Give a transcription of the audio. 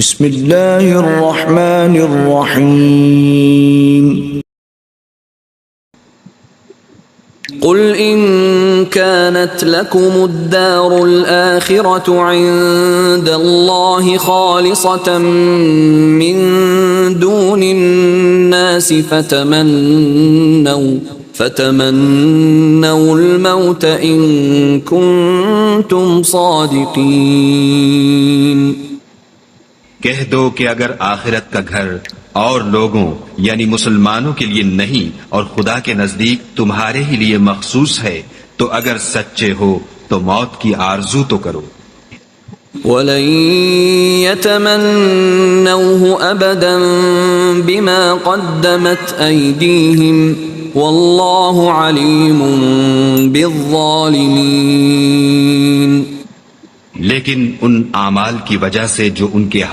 بسم اللہ الرحمن الرحیم قل إن كانت لكم الدار الآخرة عند الله خالصة من دون الناس فتمنوا الموت إن كنتم صادقين. کہہ دو کہ اگر آخرت کا گھر اور لوگوں یعنی مسلمانوں کے لیے نہیں اور خدا کے نزدیک تمہارے ہی لیے مخصوص ہے تو اگر سچے ہو تو موت کی آرزو تو کرو. وَلَن يَتَمَنَّوْهُ أَبَدًا بِمَا قَدَّمَتْ أَيْدِيهِمْ وَاللَّهُ عَلِيمٌ بِالظَّالِمِينَ. لیکن ان اعمال کی وجہ سے جو ان کے